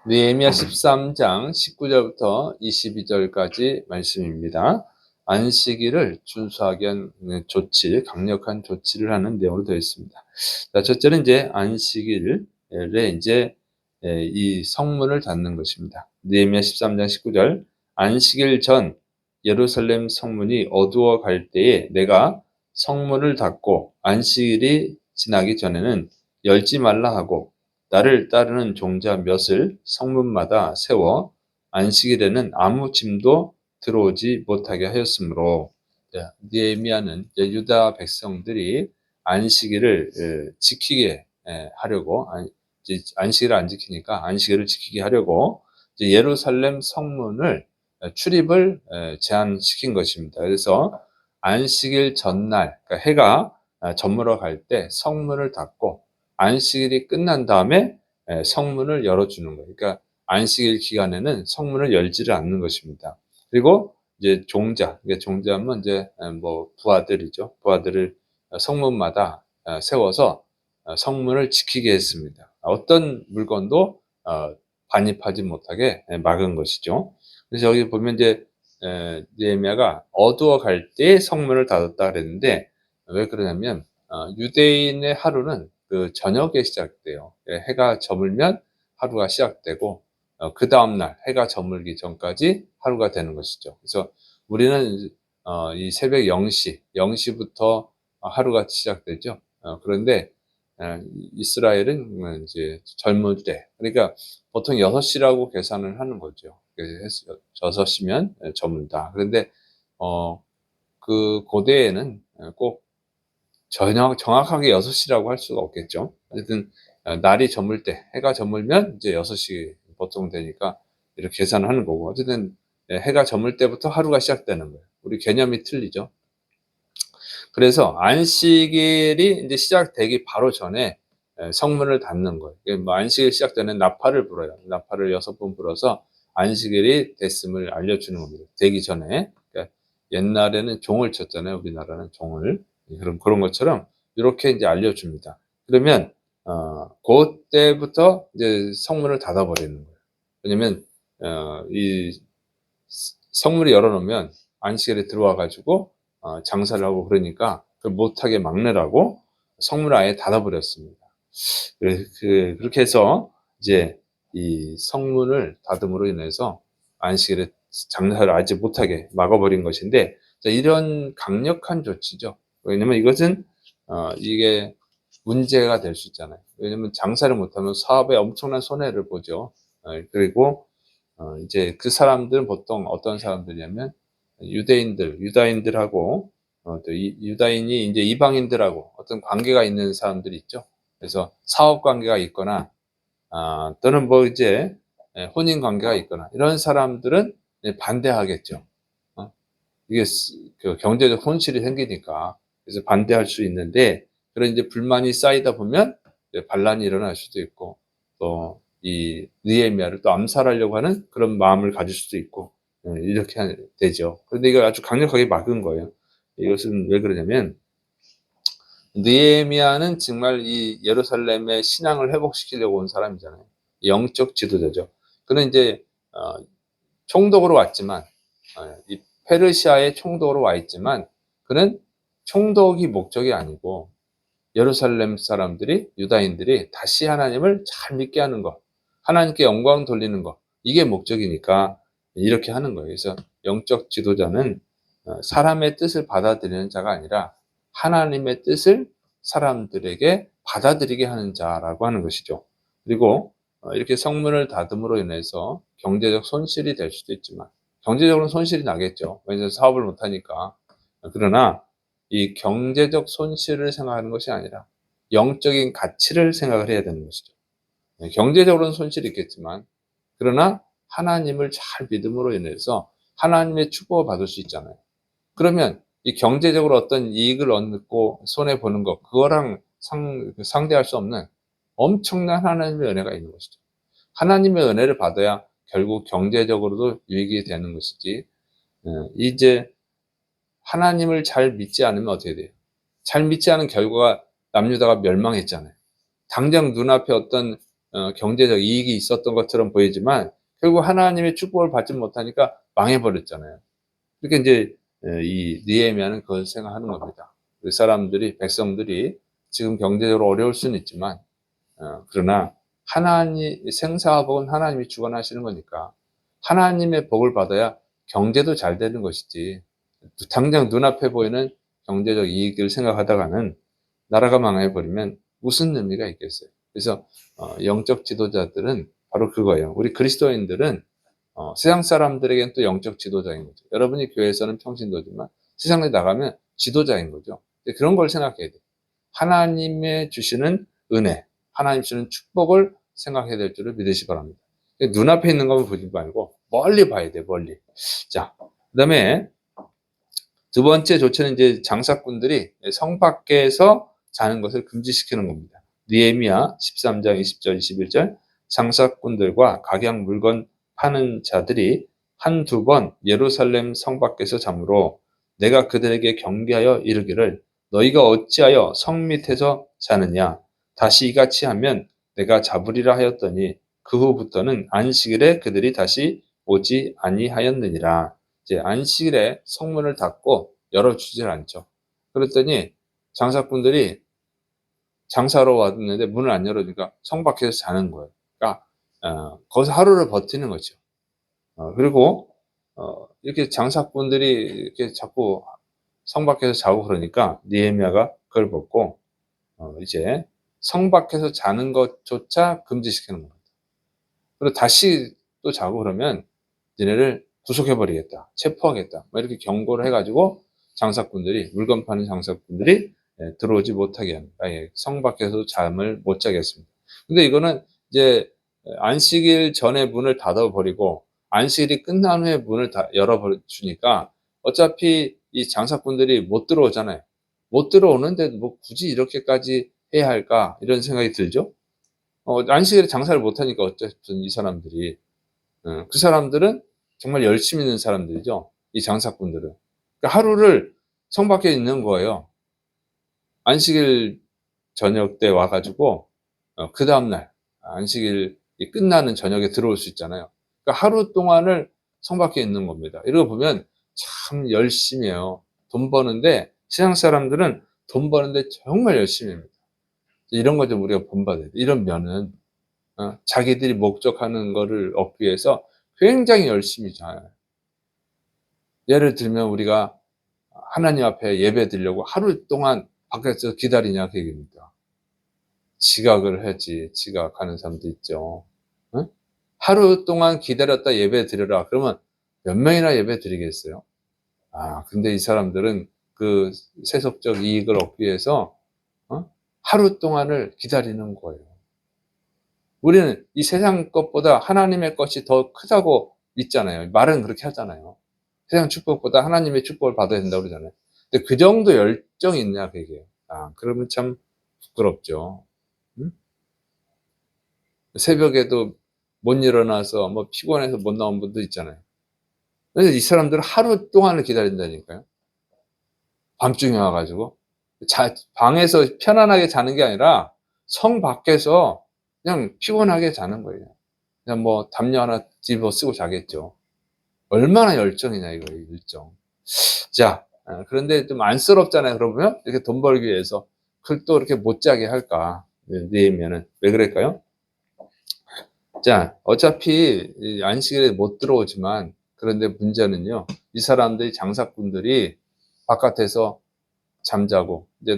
느헤미야 13장 19절부터 22절까지 말씀입니다. 안식일을 준수하기 위한 조치, 강력한 조치를 하는 내용으로 되어 있습니다. 자, 첫째는 이제 안식일에 이제 이 성문을 닫는 것입니다. 느헤미야 13장 19절, 안식일 전 예루살렘 성문이 어두워 갈 때에 내가 성문을 닫고 안식일이 지나기 전에는 열지 말라 하고 나를 따르는 종자 몇을 성문마다 세워 안식일에는 아무 짐도 들어오지 못하게 하였으므로, 느헤미야는 유다 백성들이 안식일을 지키게 하려고, 안식일을 안 지키니까 안식일을 지키게 하려고 예루살렘 성문을 출입을 제한시킨 것입니다. 그래서 안식일 전날, 그러니까 해가 저물어 갈 때 성문을 닫고 안식일이 끝난 다음에 성문을 열어주는 거예요. 그러니까 안식일 기간에는 성문을 열지를 않는 것입니다. 그리고 이제 종자, 종자면 이제 뭐 부하들이죠. 부하들을 성문마다 세워서 성문을 지키게 했습니다. 어떤 물건도 반입하지 못하게 막은 것이죠. 그래서 여기 보면 이제 느헤미야가 어두워 갈 때 성문을 닫았다 그랬는데, 왜 그러냐면 유대인의 하루는 그 저녁에 시작돼요. 해가 저물면 하루가 시작되고 그 다음날 해가 저물기 전까지 하루가 되는 것이죠. 그래서 우리는 이 새벽 0시부터 하루가 시작되죠. 그런데 이스라엘은 이제 젊을 때, 그러니까 보통 6시라고 계산을 하는 거죠. 6시면 저문다. 그런데 그 고대에는 꼭 정확하게 6시라고 할 수가 없겠죠. 어쨌든 날이 저물 때, 해가 저물면 이제 6시 보통 되니까 이렇게 계산을 하는 거고, 어쨌든 해가 저물 때부터 하루가 시작되는 거예요. 우리 개념이 틀리죠. 그래서 안식일이 이제 시작되기 바로 전에 성문을 닫는 거예요. 뭐 안식일 시작 전에 나팔을 불어요. 나팔을 6번 불어서 안식일이 됐음을 알려주는 겁니다. 되기 전에. 그러니까 옛날에는 종을 쳤잖아요. 우리나라는 종을. 그런 것처럼 이렇게 이제 알려줍니다. 그러면 그때부터 이제 성문을 닫아버리는 거예요. 왜냐면 이 성문을 열어놓으면 안식일에 들어와가지고 장사를 하고 그러니까 그걸 못하게 막느라고 성문을 아예 닫아버렸습니다. 그렇게 해서 이제 이 성문을 닫음으로 인해서 안식일에 장사를 하지 못하게 막아버린 것인데, 이런 강력한 조치죠. 왜냐면 이것은 이게 문제가 될 수 있잖아요. 왜냐면 장사를 못하면 사업에 엄청난 손해를 보죠. 그리고 이제 그 사람들은 보통 어떤 사람들이냐면 유다인들하고 또 유다인이 이제 이방인들하고 어떤 관계가 있는 사람들이 있죠. 그래서 사업 관계가 있거나 또는 뭐 이제 혼인 관계가 있거나 이런 사람들은 반대하겠죠. 이게 그 경제적 손실이 생기니까. 그래서 반대할 수 있는데, 그런 이제 불만이 쌓이다 보면 반란이 일어날 수도 있고, 또 이 느헤미야를 또 암살하려고 하는 그런 마음을 가질 수도 있고, 이렇게 되죠. 그런데 이걸 아주 강력하게 막은 거예요. 이것은 왜 그러냐면, 느헤미야는 정말 이 예루살렘의 신앙을 회복시키려고 온 사람이잖아요. 영적 지도자죠. 그는 이제 총독으로 왔지만, 이 페르시아의 총독으로 와 있지만, 그는 총독이 목적이 아니고 예루살렘 사람들이, 유다인들이 다시 하나님을 잘 믿게 하는 것, 하나님께 영광 돌리는 것, 이게 목적이니까 이렇게 하는 거예요. 그래서 영적 지도자는 사람의 뜻을 받아들이는 자가 아니라 하나님의 뜻을 사람들에게 받아들이게 하는 자라고 하는 것이죠. 그리고 이렇게 성문을 닫음으로 인해서 경제적 손실이 될 수도 있지만, 경제적으로는 손실이 나겠죠. 왜냐하면 사업을 못하니까. 그러나 이 경제적 손실을 생각하는 것이 아니라 영적인 가치를 생각을 해야 되는 것이죠. 경제적으로는 손실이 있겠지만, 그러나 하나님을 잘 믿음으로 인해서 하나님의 축복을 받을 수 있잖아요. 그러면 이 경제적으로 어떤 이익을 얻고 손해보는 것, 그거랑 상대할 수 없는 엄청난 하나님의 은혜가 있는 것이죠. 하나님의 은혜를 받아야 결국 경제적으로도 유익이 되는 것이지, 이제 하나님을 잘 믿지 않으면 어떻게 돼요? 잘 믿지 않은 결과가 남유다가 멸망했잖아요. 당장 눈앞에 어떤 경제적 이익이 있었던 것처럼 보이지만 결국 하나님의 축복을 받지 못하니까 망해버렸잖아요. 그러니까 이제 이 느헤미야는 그걸 생각하는 겁니다. 그 사람들이 백성들이 지금 경제적으로 어려울 수는 있지만 그러나 하나님 생사와 복은 하나님이 주관하시는 거니까 하나님의 복을 받아야 경제도 잘 되는 것이지 당장 눈앞에 보이는 경제적 이익을 생각하다가는 나라가 망해버리면 무슨 의미가 있겠어요. 그래서 영적 지도자들은 바로 그거예요. 우리 그리스도인들은 세상 사람들에게는 또 영적 지도자인 거죠. 여러분이 교회에서는 평신도지만 세상에 나가면 지도자인 거죠. 그런 걸 생각해야 돼요. 하나님의 주시는 은혜, 하나님 주시는 축복을 생각해야 될 줄을 믿으시 바랍니다. 눈앞에 있는 것만 보지 말고 멀리 봐야 돼요. 멀리. 자, 그다음에 두 번째 조치는 이제 장사꾼들이 성 밖에서 자는 것을 금지시키는 겁니다. 느헤미야 13장 20절 21절 장사꾼들과 각양 물건 파는 자들이 한두 번 예루살렘 성 밖에서 자므로 내가 그들에게 경계하여 이르기를 너희가 어찌하여 성 밑에서 자느냐 다시 이같이 하면 내가 잡으리라 하였더니 그 후부터는 안식일에 그들이 다시 오지 아니하였느니라. 이제 안식일에 성문을 닫고 열어주질 않죠. 그랬더니 장사꾼들이 장사로 왔는데 문을 안 열어주니까 성 밖에서 자는 거예요. 그러니까 거기서 하루를 버티는 거죠. 그리고 이렇게 장사꾼들이 이렇게 자꾸 성 밖에서 자고 그러니까 느헤미야가 그걸 벗고 이제 성 밖에서 자는 것조차 금지시키는 겁니다. 그리고 다시 또 자고 그러면 니네를 구속해버리겠다, 체포하겠다, 이렇게 경고를 해가지고 장사꾼들이 물건 파는 장사꾼들이 들어오지 못하게 합니다. 성 밖에서 잠을 못 자게 했습니다. 근데 이거는 이제 안식일 전에 문을 닫아버리고 안식일이 끝난 후에 문을 열어주니까 어차피 이 장사꾼들이 못 들어오잖아요. 못 들어오는데 뭐 굳이 이렇게까지 해야 할까 이런 생각이 들죠. 안식일에 장사를 못하니까 어쨌든 이 사람들이 그 사람들은 정말 열심히 있는 사람들이죠. 이 장사꾼들은. 그러니까 하루를 성 밖에 있는 거예요. 안식일 저녁 때 와가지고 그 다음날 안식일이 끝나는 저녁에 들어올 수 있잖아요. 그러니까 하루 동안을 성 밖에 있는 겁니다. 이러고 보면 참 열심히 해요. 돈 버는데 세상 사람들은 돈 버는데 정말 열심히 합니다. 이런 거 좀 우리가 본받아야 돼. 이런 면은 자기들이 목적하는 거를 얻기 위해서 굉장히 열심히 잘. 예를 들면 우리가 하나님 앞에 예배 드리려고 하루 동안 밖에서 기다리냐 그 얘기입니다. 지각을 하지. 지각하는 사람도 있죠. 응? 하루 동안 기다렸다 예배 드려라. 그러면 몇 명이나 예배 드리겠어요? 근데 이 사람들은 그 세속적 이익을 얻기 위해서 하루 동안을 기다리는 거예요. 우리는 이 세상 것보다 하나님의 것이 더 크다고 믿잖아요. 말은 그렇게 하잖아요. 세상 축복보다 하나님의 축복을 받아야 된다고 그러잖아요. 근데 그 정도 열정이 있냐, 그게. 그러면 참 부끄럽죠. 응? 새벽에도 못 일어나서 뭐 피곤해서 못 나온 분도 있잖아요. 그래서 이 사람들은 하루 동안을 기다린다니까요. 밤중에 와가지고. 방에서 편안하게 자는 게 아니라 성 밖에서 그냥 피곤하게 자는 거예요. 그냥 뭐 담요 하나 뒤집어 쓰고 자겠죠. 얼마나 열정이냐 이거예요, 열정. 자, 그런데 좀 안쓰럽잖아요. 그러면 이렇게 돈 벌기 위해서 그걸 또 이렇게 못 자게 할까? 느헤미야는 왜 그럴까요? 자, 어차피 안식일에 못 들어오지만 그런데 문제는요. 이 사람들이 장사꾼들이 바깥에서 잠자고 이제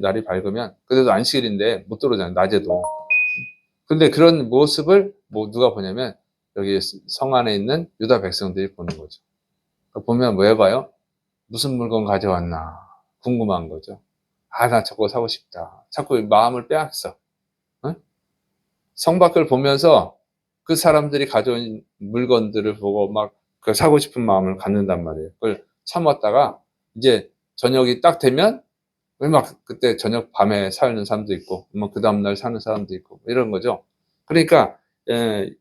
날이 밝으면 그래도 안식일인데 못 들어오잖아요. 낮에도. 근데 그런 모습을 뭐 누가 보냐면 여기 성 안에 있는 유다 백성들이 보는 거죠. 보면 왜 봐요? 무슨 물건 가져왔나 궁금한 거죠. 나 저거 사고 싶다. 자꾸 마음을 빼앗어. 응? 성 밖을 보면서 그 사람들이 가져온 물건들을 보고 막 그 사고 싶은 마음을 갖는단 말이에요. 그걸 참았다가 이제 저녁이 딱 되면 막 그때 저녁 밤에 사는 사람도 있고 뭐 그 다음날 사는 사람도 있고 이런 거죠. 그러니까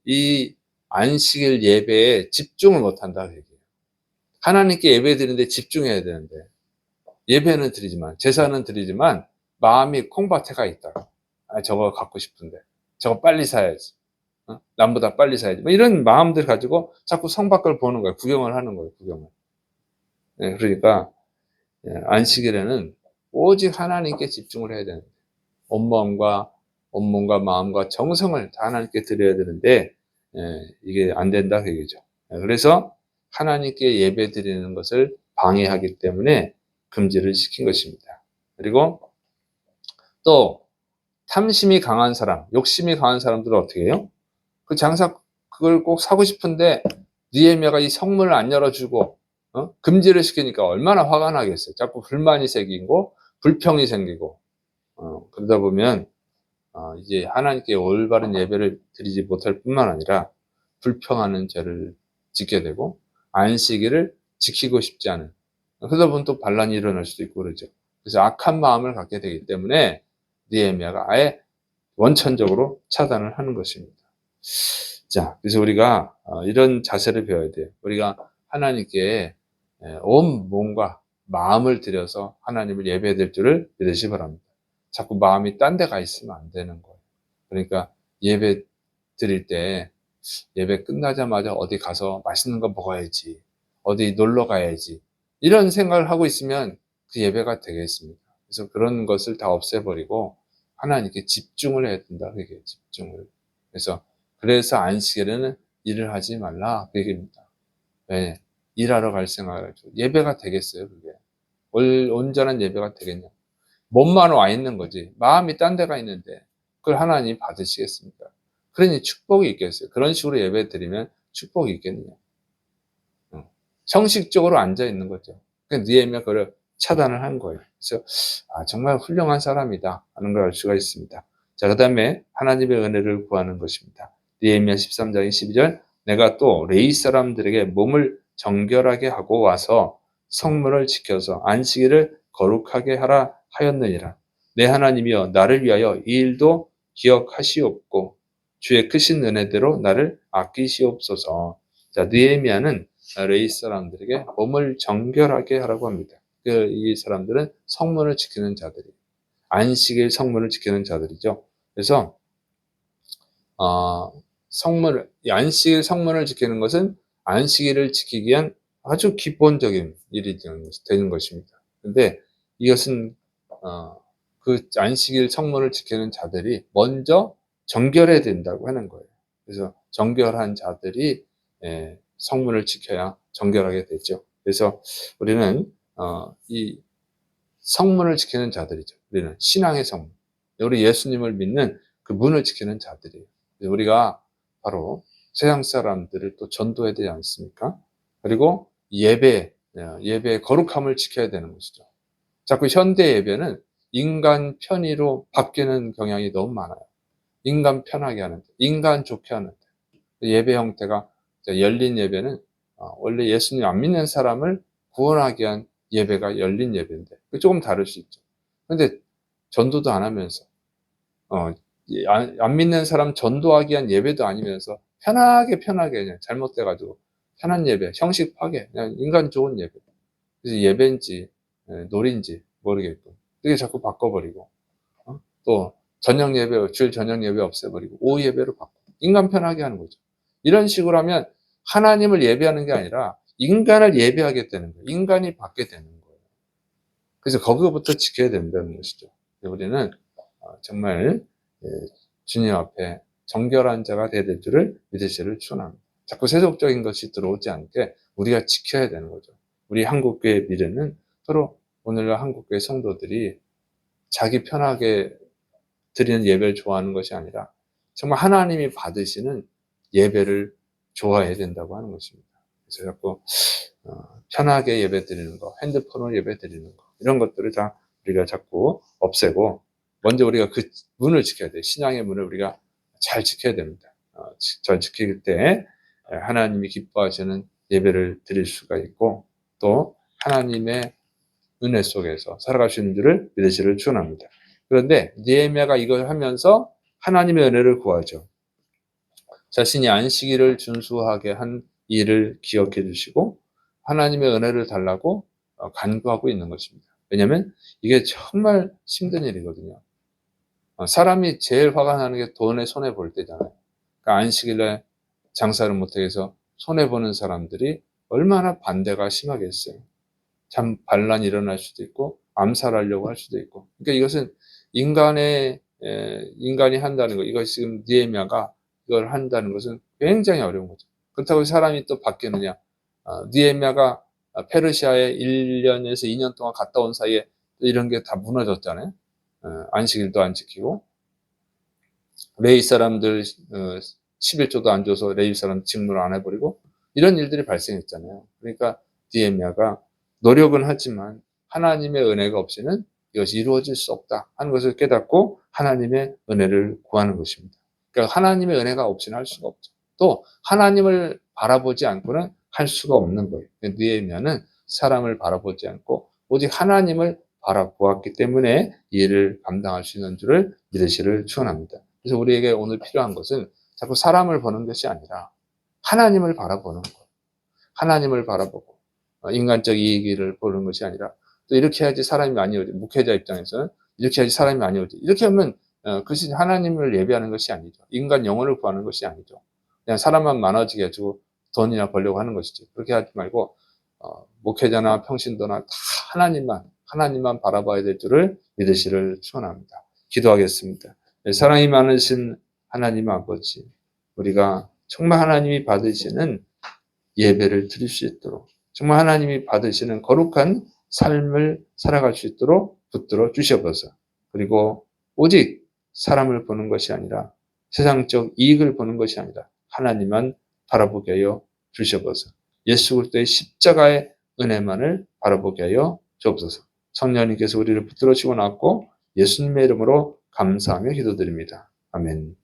이 안식일 예배에 집중을 못한다 그 얘기예요. 하나님께 예배 드리는데 집중해야 되는데 예배는 드리지만 제사는 드리지만 마음이 콩밭에 가 있다. 저거 갖고 싶은데 저거 빨리 사야지. 남보다 빨리 사야지. 뭐 이런 마음들 가지고 자꾸 성 밖을 보는 거예요. 구경을 하는 거예요, 구경을. 예, 그러니까 안식일에는 오직 하나님께 집중을 해야 되는 거예요. 온몸과 마음과 정성을 다 하나님께 드려야 되는데 이게 안 된다 그 얘기죠. 그래서 하나님께 예배 드리는 것을 방해하기 때문에 금지를 시킨 것입니다. 그리고 또 탐심이 강한 사람, 욕심이 강한 사람들은 어떻게 해요? 그 장사 그걸 꼭 사고 싶은데 느헤미야가 이 성문을 안 열어주고 금지를 시키니까 얼마나 화가 나겠어요. 자꾸 불만이 생기고 불평이 생기고 그러다 보면 이제 하나님께 올바른 예배를 드리지 못할 뿐만 아니라 불평하는 죄를 짓게 되고 안식일을 지키고 싶지 않은 그러다 보면 또 반란이 일어날 수도 있고 그러죠. 그래서 악한 마음을 갖게 되기 때문에 느헤미야가 아예 원천적으로 차단을 하는 것입니다. 자, 그래서 우리가 이런 자세를 배워야 돼요. 우리가 하나님께 온 몸과 마음을 들여서 하나님을 예배드릴 줄을 믿으시 기 바랍니다. 자꾸 마음이 딴 데 가 있으면 안 되는 거예요. 그러니까 예배 드릴 때 예배 끝나자마자 어디 가서 맛있는 거 먹어야지, 어디 놀러 가야지 이런 생각을 하고 있으면 그 예배가 되겠습니다. 그래서 그런 것을 다 없애버리고 하나님께 집중을 해야 된다. 그게 집중을. 그래서 안식일에는 일을 하지 말라 그 얘기입니다. 왜? 일하러 갈 생각을 하죠. 예배가 되겠어요, 그게? 온전한 예배가 되겠냐? 몸만 와 있는 거지. 마음이 딴 데가 있는데 그걸 하나님 받으시겠습니까? 그러니 축복이 있겠어요. 그런 식으로 예배 드리면 축복이 있겠느냐? 형식적으로 앉아 있는 거죠. 느헤미야 그걸 차단을 한 거예요. 그래서 정말 훌륭한 사람이다 하는 걸 알 수가 있습니다. 자, 그다음에 하나님의 은혜를 구하는 것입니다. 느헤미야 13장 12절 내가 또 레위 사람들에게 몸을 정결하게 하고 와서 성문을 지켜서 안식일을 거룩하게 하라 하였느니라. 내 하나님이여 나를 위하여 이 일도 기억하시옵고 주의 크신 은혜대로 나를 아끼시옵소서. 자, 느헤미야는 레위 사람들에게 몸을 정결하게 하라고 합니다. 이 사람들은 성문을 지키는 자들이 안식일 성문을 지키는 자들이죠. 그래서 안식일 성문을 지키는 것은 안식일을 지키기 위한 아주 기본적인 일이 되는 것입니다. 근데 이것은 그 안식일 성문을 지키는 자들이 먼저 정결해야 된다고 하는 거예요. 그래서 정결한 자들이 성문을 지켜야 정결하게 되죠. 그래서 우리는 이 성문을 지키는 자들이죠. 우리는 신앙의 성문. 우리 예수님을 믿는 그 문을 지키는 자들이에요. 우리가 바로 세상 사람들을 또 전도해야 되지 않습니까? 그리고 예배의 거룩함을 지켜야 되는 것이죠. 자꾸 현대 예배는 인간 편의로 바뀌는 경향이 너무 많아요. 인간 편하게 하는데, 인간 좋게 하는데. 예배 형태가 열린 예배는 원래 예수님 안 믿는 사람을 구원하기 위한 예배가 열린 예배인데 조금 다를 수 있죠. 근데 전도도 안 하면서 안 믿는 사람 전도하기 위한 예배도 아니면서 편하게 그냥 잘못돼가지고 편한 예배, 형식 파괴, 그냥 인간 좋은 예배. 그래서 예배인지 놀인지 모르겠고 그게 자꾸 바꿔버리고 또 저녁 예배, 주일 저녁 예배 없애버리고 오후 예배로 바꿔 인간 편하게 하는 거죠. 이런 식으로 하면 하나님을 예배하는 게 아니라 인간을 예배하게 되는 거예요. 인간이 받게 되는 거예요. 그래서 거기부터 지켜야 된다는 것이죠. 우리는 정말 주님 앞에 정결한 자가 되어야 될 줄을 믿으시기를 축원합니다. 자꾸 세속적인 것이 들어오지 않게 우리가 지켜야 되는 거죠. 우리 한국교회 미래는 서로 오늘날 한국교회 성도들이 자기 편하게 드리는 예배를 좋아하는 것이 아니라 정말 하나님이 받으시는 예배를 좋아해야 된다고 하는 것입니다. 그래서 자꾸 편하게 예배 드리는 거, 핸드폰으로 예배 드리는 거 이런 것들을 다 우리가 자꾸 없애고 먼저 우리가 그 문을 지켜야 돼요. 신앙의 문을 우리가 잘 지켜야 됩니다. 잘 지킬 때 하나님이 기뻐하시는 예배를 드릴 수가 있고 또 하나님의 은혜 속에서 살아갈 수 있는 줄을 믿으시기를 축원합니다. 그런데 느헤미야가 이걸 하면서 하나님의 은혜를 구하죠. 자신이 안식일을 준수하게 한 일을 기억해 주시고 하나님의 은혜를 달라고 간구하고 있는 것입니다. 왜냐하면 이게 정말 힘든 일이거든요. 사람이 제일 화가 나는 게 돈에 손해 볼 때잖아요. 그러니까 안식일에 장사를 못하게 해서 손해 보는 사람들이 얼마나 반대가 심하겠어요. 참 반란이 일어날 수도 있고 암살하려고 할 수도 있고. 그러니까 이것은 인간이 한다는 거, 이것이 지금 느헤미야가 이걸 한다는 것은 굉장히 어려운 거죠. 그렇다고 사람이 또 바뀌느냐? 느헤미야가 페르시아에 1년에서 2년 동안 갔다 온 사이에 이런 게 다 무너졌잖아요. 안식일도 안 지키고 레위 사람들 11조도 안 줘서 레위 사람 직무를 안 해버리고 이런 일들이 발생했잖아요. 그러니까 느헤미야가 노력은 하지만 하나님의 은혜가 없이는 이것이 이루어질 수 없다 하는 것을 깨닫고 하나님의 은혜를 구하는 것입니다. 그러니까 하나님의 은혜가 없이는 할 수가 없죠. 또 하나님을 바라보지 않고는 할 수가 없는 거예요. 느헤미야는 사람을 바라보지 않고 오직 하나님을 바라보았기 때문에 이 일을 감당할 수 있는 줄을 믿으시를 축원합니다. 그래서 우리에게 오늘 필요한 것은 자꾸 사람을 보는 것이 아니라 하나님을 바라보는 것. 하나님을 바라보고 인간적 이익을 보는 것이 아니라 또 이렇게 해야지 사람이 많이 오지. 목회자 입장에서는 이렇게 해야지 사람이 많이 오지. 이렇게 하면 그것이 하나님을 예배하는 것이 아니죠. 인간 영혼을 구하는 것이 아니죠. 그냥 사람만 많아지게 해주고 돈이나 벌려고 하는 것이죠. 그렇게 하지 말고 목회자나 평신도나 다 하나님만 바라봐야 될 줄을 믿으시를 축원합니다. 기도하겠습니다. 사랑이 많으신 하나님 아버지, 우리가 정말 하나님이 받으시는 예배를 드릴 수 있도록, 정말 하나님이 받으시는 거룩한 삶을 살아갈 수 있도록 붙들어 주셔서, 그리고 오직 사람을 보는 것이 아니라 세상적 이익을 보는 것이 아니라 하나님만 바라보게 하여 주셔서 예수 그리스도의 십자가의 은혜만을 바라보게 하여 주옵소서. 성령님께서 우리를 붙들어 주고 나왔고 예수님의 이름으로 감사하며 기도드립니다. 아멘.